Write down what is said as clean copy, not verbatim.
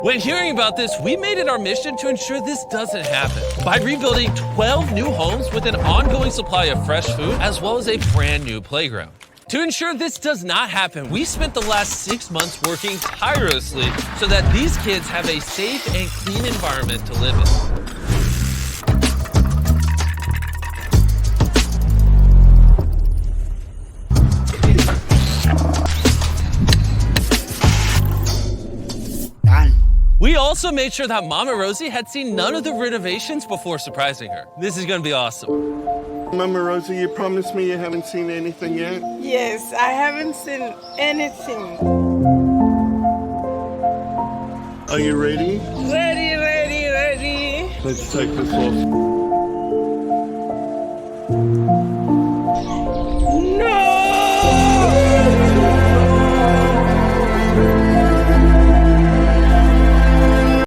When hearing about this, we made it our mission to ensure this doesn't happen by rebuilding 12 new homes with an ongoing supply of fresh food, as well as a brand new playground. To ensure this does not happen, we spent the last 6 months working tirelessly so that these kids have a safe and clean environment to live in. We also made sure that Mama Rosie had seen none of the renovations before surprising her. This is gonna be awesome. Mama Rosie, you promised me you haven't seen anything yet? Yes, I haven't seen anything. Are you ready? Ready. Let's take this off.